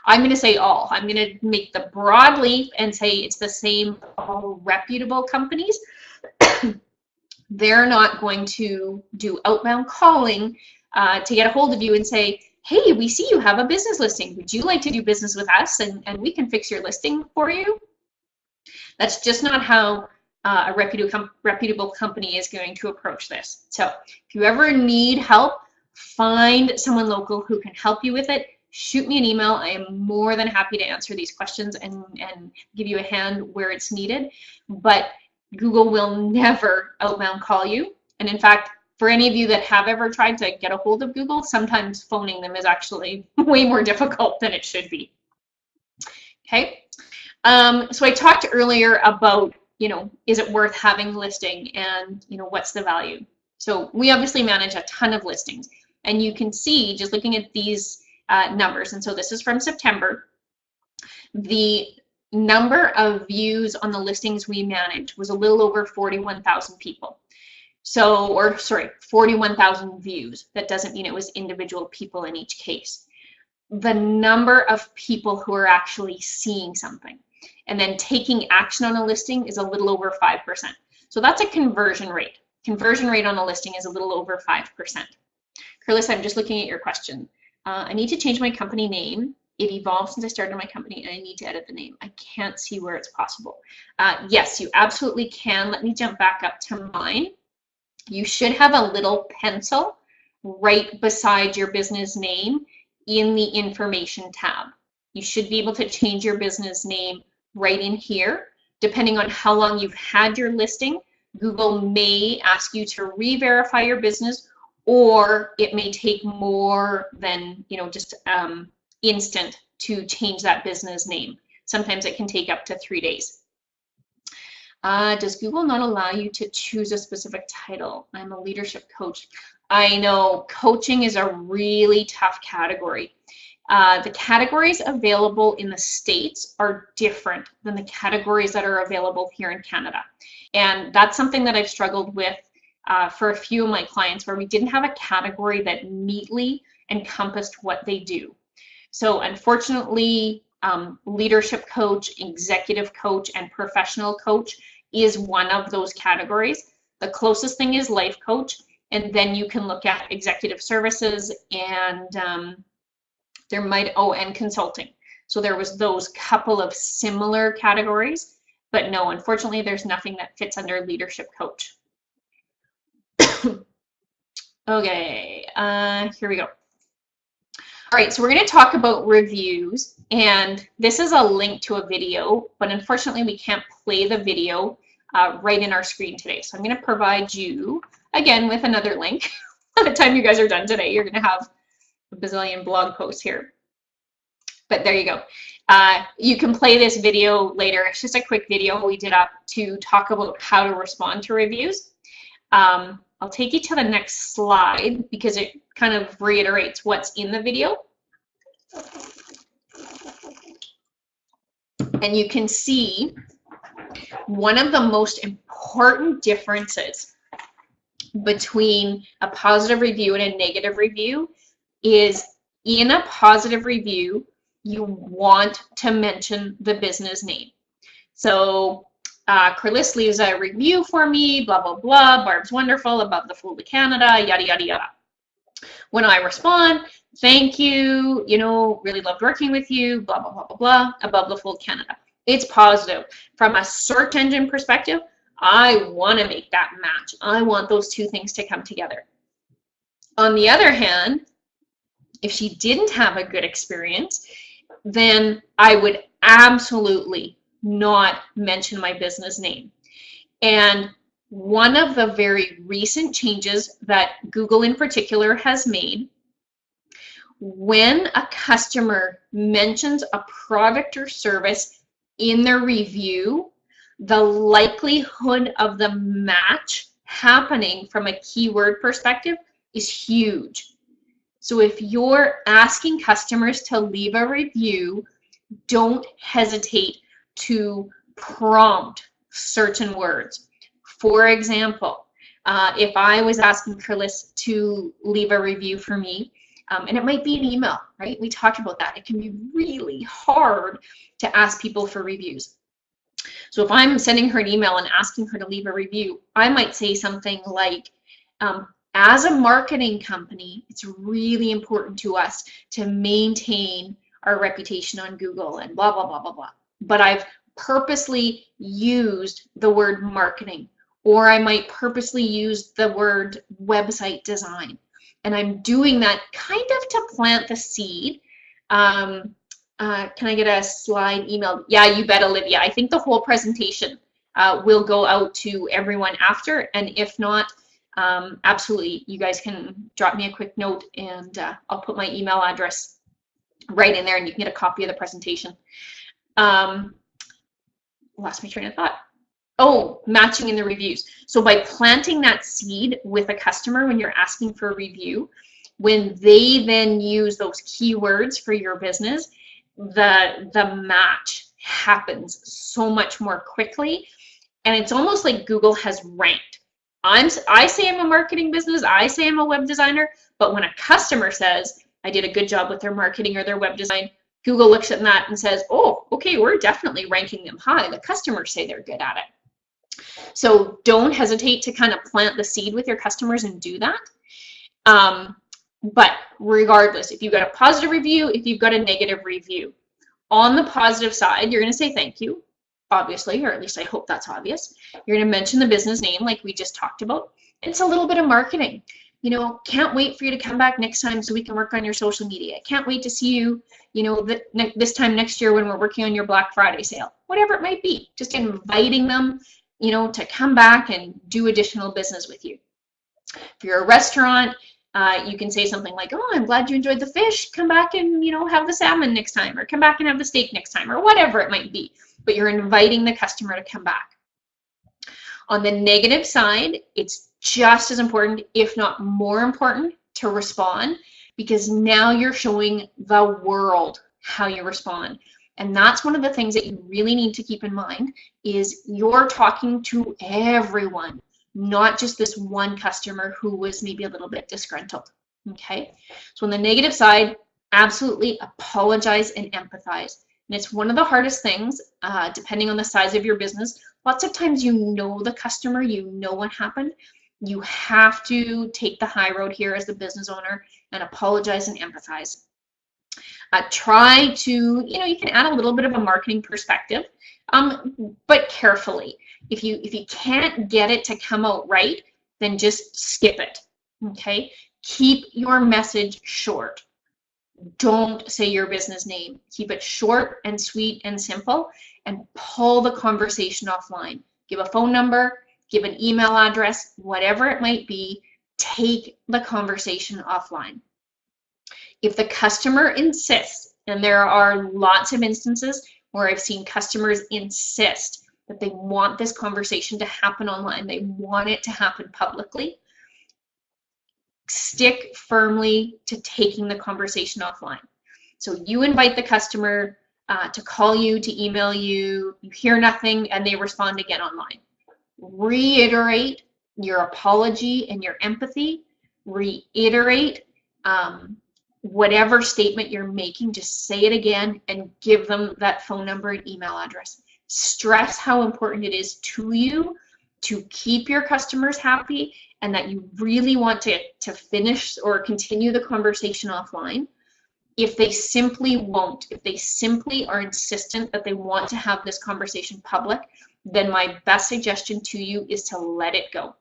B: I'm going to say all. I'm going to make the broad leap and say it's the same for all reputable companies. They're not going to do outbound calling to get a hold of you and say, hey, we see you have a business listing. Would you like to do business with us and we can fix your listing for you? That's just not how a reputable company is going to approach this. So if you ever need help, find someone local who can help you with it. Shoot me an email. I am more than happy to answer these questions and give you a hand where it's needed. But Google will never outbound call you. And in fact, for any of you that have ever tried to get a hold of Google, sometimes phoning them is actually way more difficult than it should be. Okay. So I talked earlier about, you know, is it worth having a listing, and, you know, what's the value? So we obviously manage a ton of listings, and you can see just looking at these numbers, and so this is from September, the number of views on the listings we manage was a little over 41,000 people. So, or sorry, 41,000 views. That doesn't mean it was individual people in each case. The number of people who are actually seeing something and then taking action on a listing is a little over 5%. So that's a conversion rate. Conversion rate on a listing is a little over 5%. Carlos, I'm just looking at your question. I need to change my company name. It evolved since I started my company and I need to edit the name. I can't see where it's possible. Yes, you absolutely can. Let me jump back up to mine. You should have a little pencil right beside your business name in the information tab. You should be able to change your business name right in here. Depending on how long you've had your listing, Google may ask you to re-verify your business, or it may take more than, you know, just instant to change that business name. Sometimes it can take up to 3 days. Does Google not allow you to choose a specific title? I'm a leadership coach. I know coaching is a really tough category. The categories available in the States are different than the categories that are available here in Canada. And that's something that I've struggled with for a few of my clients, where we didn't have a category that neatly encompassed what they do. So unfortunately, leadership coach, executive coach, and professional coach is one of those categories. The closest thing is life coach, and then you can look at executive services and there might, and consulting. So there was those couple of similar categories, but no, unfortunately, there's nothing that fits under leadership coach. Okay, here we go. All right, so we're going to talk about reviews, and this is a link to a video, but unfortunately we can't play the video right in our screen today. So I'm going to provide you, again, with another link. By the time you guys are done today, you're going to have a bazillion blog posts here. But there you go. You can play this video later. It's just a quick video we did up to talk about how to respond to reviews. I'll take you to the next slide because it kind of reiterates what's in the video. And you can see one of the most important differences between a positive review and a negative review is in a positive review, you want to mention the business name. So Carlis leaves a review for me, blah, blah, blah, Barb's wonderful, above the fold of Canada, yada, yada, yada. When I respond, thank you, you know, really loved working with you, blah, blah, blah, blah, blah, above the fold Canada. It's positive. From a search engine perspective, I want to make that match. I want those two things to come together. On the other hand, if she didn't have a good experience, then I would absolutely not mention my business name. And one of the very recent changes that Google in particular has made, when a customer mentions a product or service in their review, the likelihood of the match happening from a keyword perspective is huge. So if you're asking customers to leave a review, don't hesitate to prompt certain words. For example, if I was asking Carlis to leave a review for me, and it might be an email, right? We talked about that. It can be really hard to ask people for reviews. So if I'm sending her an email and asking her to leave a review, I might say something like, as a marketing company, it's really important to us to maintain our reputation on Google and blah, blah, blah, blah, blah. But I've purposely used the word marketing, or I might purposely use the word website design. And I'm doing that kind of to plant the seed. Can I get a slide email? Yeah, you bet, Olivia. I think the whole presentation will go out to everyone after. And if not, absolutely, you guys can drop me a quick note and I'll put my email address right in there and you can get a copy of the presentation. Lost my train of thought. Oh, matching in the reviews. So by planting that seed with a customer when you're asking for a review, when they then use those keywords for your business, the match happens so much more quickly. And it's almost like Google has ranked. I say I'm a marketing business, I say I'm a web designer, but when a customer says, I did a good job with their marketing or their web design, Google looks at that and says, oh, okay, we're definitely ranking them high. The customers say they're good at it. So don't hesitate to kind of plant the seed with your customers and do that. But regardless, if you've got a positive review, if you've got a negative review, on the positive side, you're going to say thank you, obviously, or at least I hope that's obvious. You're going to mention the business name like we just talked about. It's a little bit of marketing. You know, can't wait for you to come back next time so we can work on your social media. Can't wait to see you, you know, this time next year when we're working on your Black Friday sale. Whatever it might be, just inviting them, you know, to come back and do additional business with you. If you're a restaurant, you can say something like, oh, I'm glad you enjoyed the fish. Come back and, you know, have the salmon next time, or come back and have the steak next time, or whatever it might be. But you're inviting the customer to come back. On the negative side, it's just as important, if not more important, to respond, because now you're showing the world how you respond. And that's one of the things that you really need to keep in mind is you're talking to everyone, not just this one customer who was maybe a little bit disgruntled. Okay, so on the negative side, absolutely apologize and empathize. And it's one of the hardest things, depending on the size of your business. Lots of times you know the customer, you know what happened. You have to take the high road here as the business owner and apologize and empathize. Try to, you know, you can add a little bit of a marketing perspective, but carefully. If you can't get it to come out right, then just skip it. Okay? Keep your message short. Don't say your business name. Keep it short and sweet and simple, and pull the conversation offline. Give a phone number, give an email address, whatever it might be, take the conversation offline. If the customer insists, and there are lots of instances where I've seen customers insist that they want this conversation to happen online, they want it to happen publicly, stick firmly to taking the conversation offline. So you invite the customer to call you, to email you, you hear nothing, and they respond again online. Reiterate your apology and your empathy. Reiterate whatever statement you're making, just say it again and give them that phone number and email address. Stress how important it is to you to keep your customers happy, and that you really want to finish or continue the conversation offline. If they simply won't, if they simply are insistent that they want to have this conversation public, then my best suggestion to you is to let it go.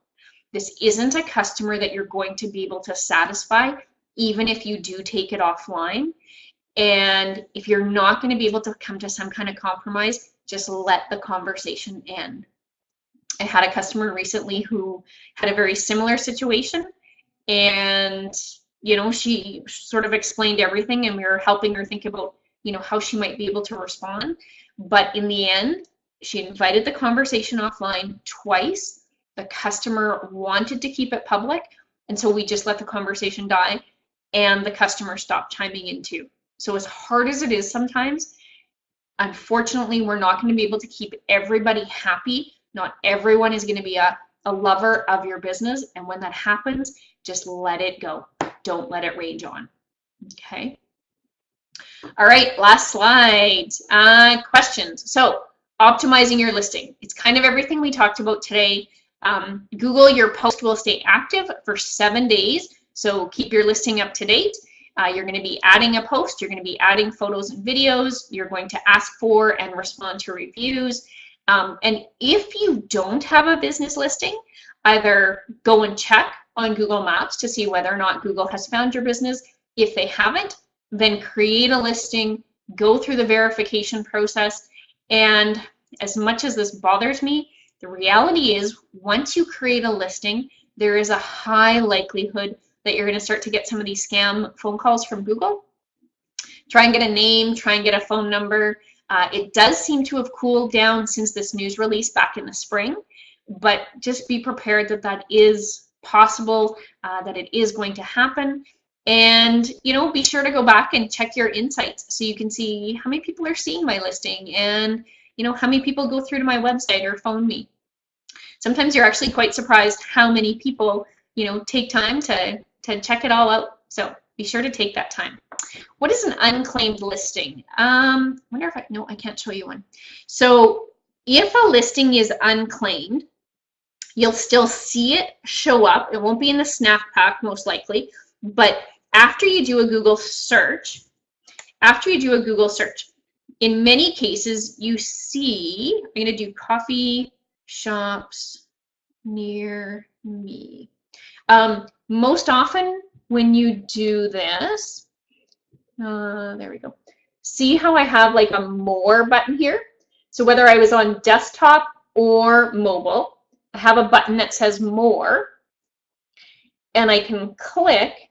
B: This isn't a customer that you're going to be able to satisfy, even if you do take it offline. And if you're not going to be able to come to some kind of compromise, just let the conversation end. I had a customer recently who had a very similar situation, and she sort of explained everything, and we were helping her think about how she might be able to respond. But in the end, she invited the conversation offline twice. The customer wanted to keep it public, and so we just let the conversation die, and the customer stopped chiming in too. So as hard as it is sometimes, unfortunately, we're not going to be able to keep everybody happy. Not everyone is going to be a lover of your business, and when that happens, just let it go. Don't let it rage on. Okay. All right, last slide. Questions. So optimizing your listing. It's kind of everything we talked about today. Google, your post will stay active for 7 days, so keep your listing up to date. You're going to be adding a post, you're going to be adding photos and videos, you're going to ask for and respond to reviews. And if you don't have a business listing, either go and check on Google Maps to see whether or not Google has found your business. If they haven't, then create a listing, go through the verification process. And as much as this bothers me, the reality is once you create a listing, there is a high likelihood that you're going to start to get some of these scam phone calls from Google. Try and get a name, try and get a phone number. It does seem to have cooled down since this news release back in the spring, but just be prepared that that is possible, that it is going to happen. And be sure to go back and check your insights so you can see how many people are seeing my listing, and how many people go through to my website or phone me. Sometimes you're actually quite surprised how many people take time to check it all out. So be sure to take that time. What is an unclaimed listing? Wonder if I can't show you one. So if a listing is unclaimed, you'll still see it show up. It won't be in the snap pack most likely, but after you do a Google search, in many cases you see, I'm going to do coffee shops near me. Most often when you do this, there we go. See how I have like a more button here? So whether I was on desktop or mobile, I have a button that says more, and I can click,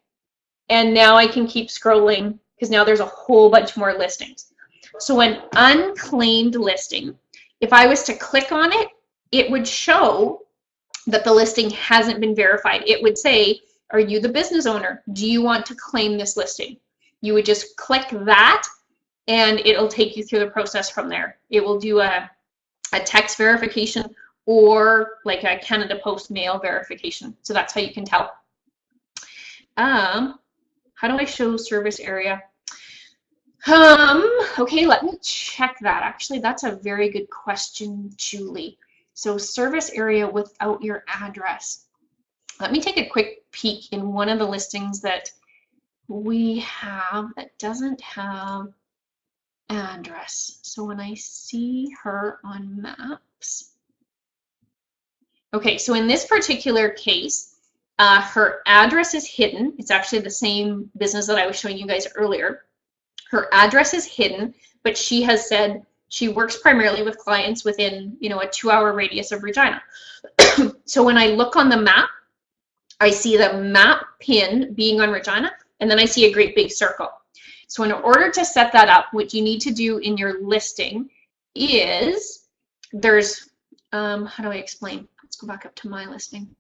B: and now I can keep scrolling because now there's a whole bunch more listings. So an unclaimed listing, if I was to click on it, it would show that the listing hasn't been verified. It would say, are you the business owner? Do you want to claim this listing? You would just click that, and it'll take you through the process from there. It will do a text verification or like a Canada Post mail verification. So that's how you can tell. How do I show service area? Okay, let me check that. Actually, that's a very good question, Julie. So service area without your address. Let me take a quick peek in one of the listings that we have that doesn't have address. So when I see her on maps. Okay, so in this particular case, Her address is hidden. It's actually the same business that I was showing you guys earlier. Her address is hidden, but she has said she works primarily with clients within, you know, a 2-hour radius of Regina. So when I look on the map, I see the map pin being on Regina, and then I see a great big circle. So in order to set that up, what you need to do in your listing is there's, how do I explain? Let's go back up to my listing.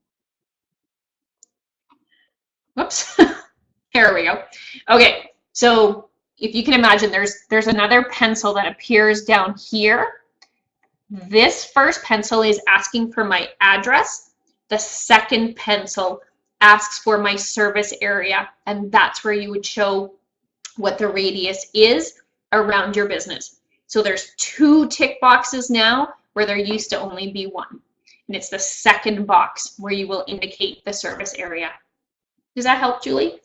B: Whoops, here we go. Okay, so if you can imagine, there's another pencil that appears down here. This first pencil is asking for my address. The second pencil asks for my service area, and that's where you would show what the radius is around your business. So there's 2 tick boxes now where there used to only be 1. And it's the second box where you will indicate the service area. Does that help, Julie?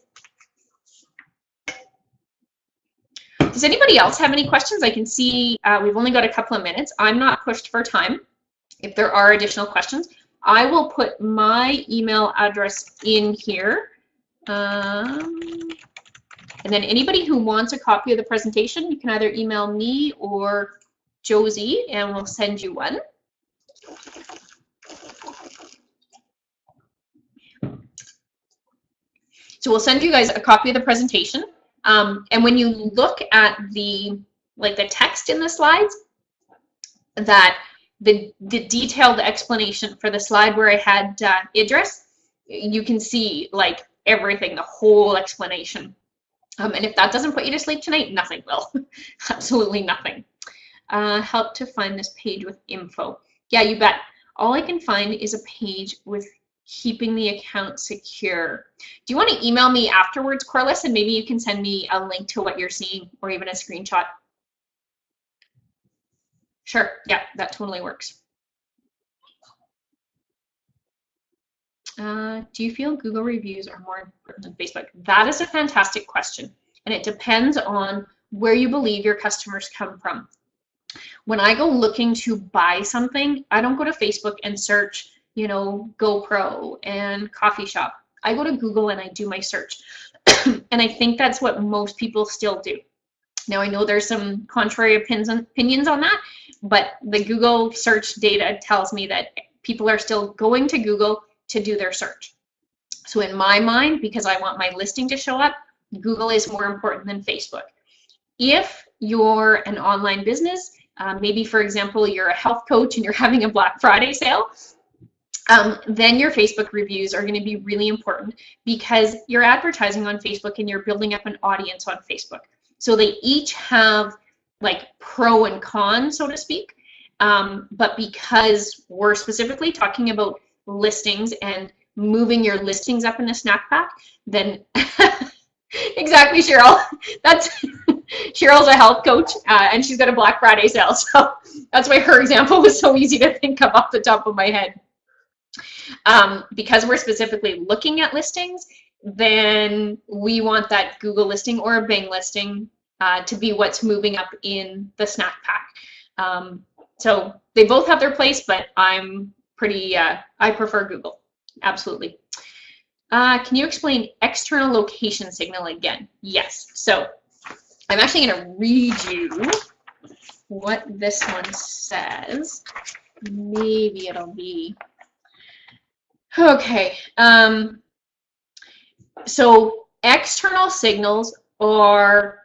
B: Does anybody else have any questions? I can see we've only got a couple of minutes. I'm not pushed for time. If there are additional questions, I will put my email address in here. And then anybody who wants a copy of the presentation, you can either email me or Josie, and we'll send you one. So we'll send you guys a copy of the presentation. And when you look at the text in the slides, that the detailed explanation for the slide where I had Idris, you can see like everything, the whole explanation. And if that doesn't put you to sleep tonight, nothing will. Absolutely nothing. Help to find this page with info. Yeah, you bet. All I can find is a page with keeping the account secure. Do you want to email me afterwards, Corliss, and maybe you can send me a link to what you're seeing or even a screenshot? Sure, yeah, that totally works. Do you feel Google reviews are more important than Facebook? That is a fantastic question, and it depends on where you believe your customers come from. When I go looking to buy something, I don't go to Facebook and search, you know, GoPro and coffee shop. I go to Google and I do my search. And I think that's what most people still do. Now, I know there's some contrary opinions on that, but the Google search data tells me that people are still going to Google to do their search. So in my mind, because I want my listing to show up, Google is more important than Facebook. If you're an online business, maybe for example, you're a health coach and you're having a Black Friday sale, then your Facebook reviews are going to be really important because you're advertising on Facebook and you're building up an audience on Facebook. So they each have like pro and con, so to speak. But because we're specifically talking about listings and moving your listings up in a snack pack, then exactly, Cheryl. That's Cheryl's a health coach and she's got a Black Friday sale. So that's why her example was so easy to think of off the top of my head. Because we're specifically looking at listings, then we want that Google listing or a Bing listing to be what's moving up in the snack pack. So they both have their place, but I'm pretty, I prefer Google, absolutely. Can you explain external location signal again? Yes, so I'm actually gonna read you what this one says. Maybe it'll be, okay. So external signals are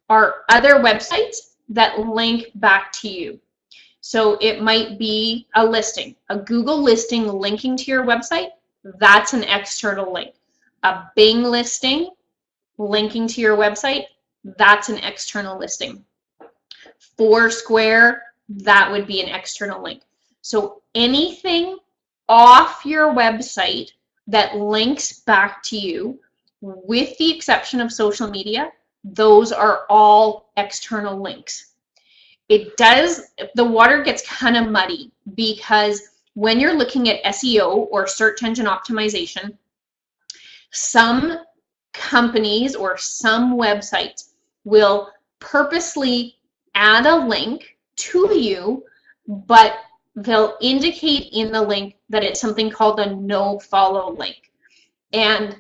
B: other websites that link back to you. So it might be a listing, a Google listing linking to your website, that's an external link. A Bing listing linking to your website, that's an external listing. Foursquare, that would be an external link. So anything off your website that links back to you, with the exception of social media, those are all external links. It does, the water gets kind of muddy because when you're looking at SEO or search engine optimization, some companies or some websites will purposely add a link to you, but they'll indicate in the link that it's something called a no follow link. And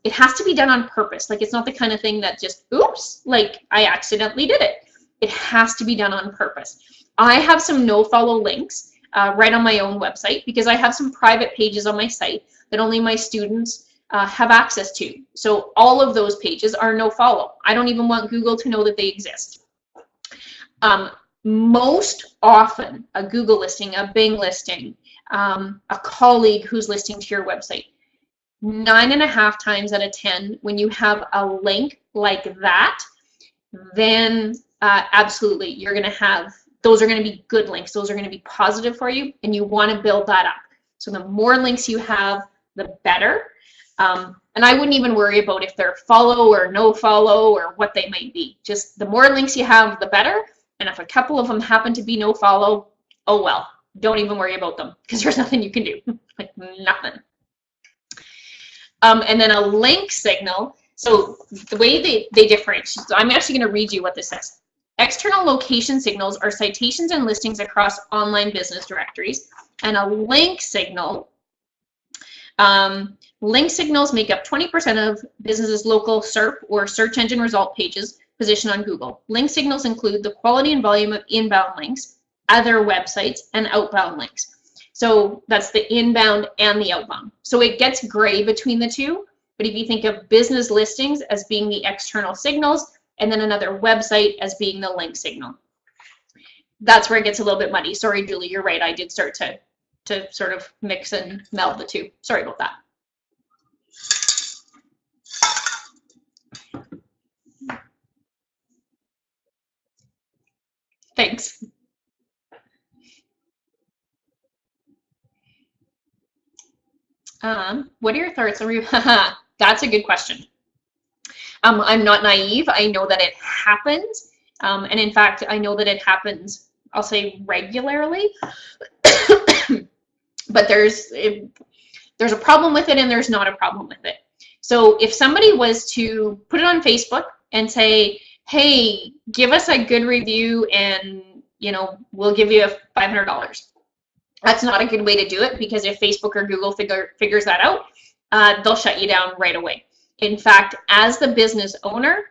B: it has to be done on purpose. Like, it's not the kind of thing that just, oops, like I accidentally did it. It has to be done on purpose. I have some no-follow links right on my own website because I have some private pages on my site that only my students have access to. So all of those pages are no-follow. I don't even want Google to know that they exist. Most often, a Google listing, a Bing listing, a colleague who's listing to your website, 9.5 times out of 10, when you have a link like that, then absolutely, you're going to have, those are going to be good links. Those are going to be positive for you, and you want to build that up. So the more links you have, the better. And I wouldn't even worry about if they're follow or no follow or what they might be. Just the more links you have, the better. And if a couple of them happen to be no follow, oh well, don't even worry about them because there's nothing you can do, like nothing. And then a link signal. So the way they differentiate, so I'm actually going to read you what this says. External location signals are citations and listings across online business directories. And a link signal, link signals make up 20% of businesses' local SERP or search engine result pages positioned on Google. Link signals include the quality and volume of inbound links, other websites, and outbound links. So that's the inbound and the outbound. So it gets gray between the two, but if you think of business listings as being the external signals and then another website as being the link signal, that's where it gets a little bit muddy. Sorry, Julie, you're right. I did start to sort of mix and meld the two. Sorry about that. Thanks. What are your thoughts on That's a good question. I'm not naive. I know that it happens. And in fact, I know that it happens, I'll say regularly. But there's a problem with it and there's not a problem with it. So if somebody was to put it on Facebook and say, hey, give us a good review and, you know, we'll give you $500. That's not a good way to do it because if Facebook or Google figures that out, they'll shut you down right away. In fact, as the business owner,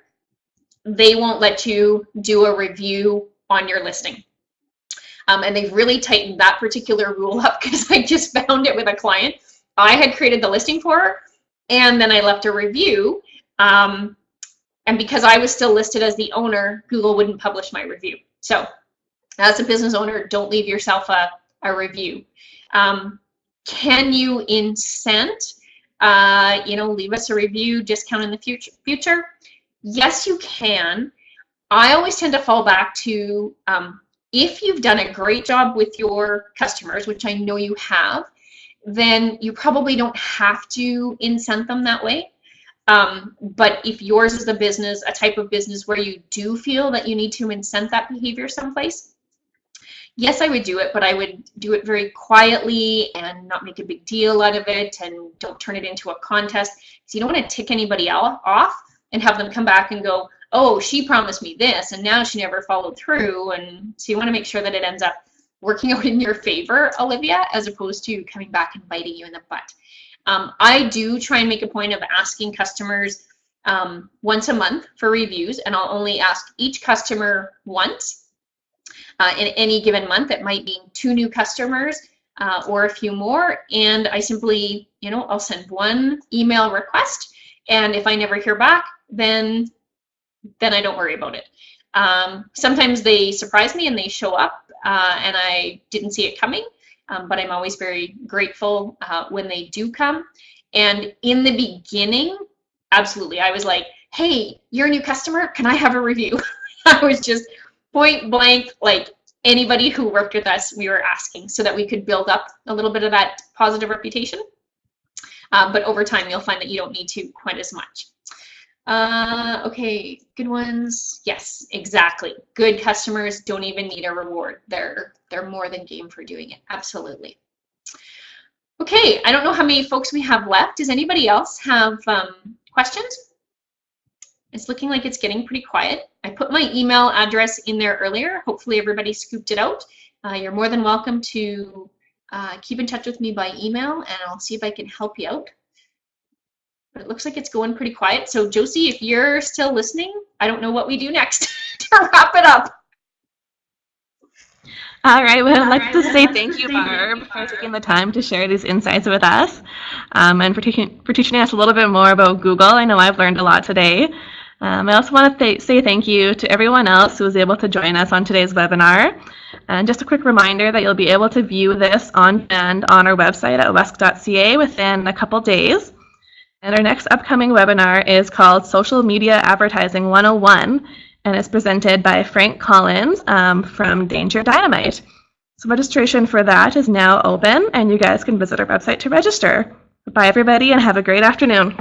B: they won't let you do a review on your listing. And they've really tightened that particular rule up because I just found it with a client. I had created the listing for her, and then I left a review. And because I was still listed as the owner, Google wouldn't publish my review. So as a business owner, don't leave yourself a review. Can you incent, you know, leave us a review, discount in the future? Yes, you can. I always tend to fall back to if you've done a great job with your customers, which I know you have, then you probably don't have to incent them that way. But if yours is a business, a type of business where you do feel that you need to incent that behavior someplace, yes, I would do it, but I would do it very quietly and not make a big deal out of it, and don't turn it into a contest. So you don't want to tick anybody off and have them come back and go, oh, she promised me this and now she never followed through. And so you want to make sure that it ends up working out in your favor, Olivia, as opposed to coming back and biting you in the butt. I do try and make a point of asking customers once a month for reviews, and I'll only ask each customer once. In any given month, it might be 2 new customers or a few more, and I simply, you know, I'll send one email request, and if I never hear back, then I don't worry about it. Sometimes they surprise me and they show up and I didn't see it coming, but I'm always very grateful when they do come. And in the beginning, absolutely, I was like, hey, you're a new customer, can I have a review? I was just point blank, like anybody who worked with us, we were asking so that we could build up a little bit of that positive reputation. But over time, you'll find that you don't need to quite as much. Okay, good ones. Yes, exactly. Good customers don't even need a reward. They're more than game for doing it. Absolutely. Okay, I don't know how many folks we have left. Does anybody else have questions? It's looking like it's getting pretty quiet. I put my email address in there earlier. Hopefully everybody scooped it out. You're more than welcome to keep in touch with me by email, and I'll see if I can help you out. It looks like it's going pretty quiet. So Josie, if you're still listening, I don't know what we do next to wrap it up.
A: All right, well, I'd like to say thank you, Barb, for taking the time to share these insights with us and for teaching us a little bit more about Google. I know I've learned a lot today. I also want to say thank you to everyone else who was able to join us on today's webinar. And just a quick reminder that you'll be able to view this on demand on our website at wesk.ca within a couple days. And our next upcoming webinar is called Social Media Advertising 101, and it's presented by Frank Collins from Danger Dynamite. So registration for that is now open, and you guys can visit our website to register. Bye, everybody, and have a great afternoon.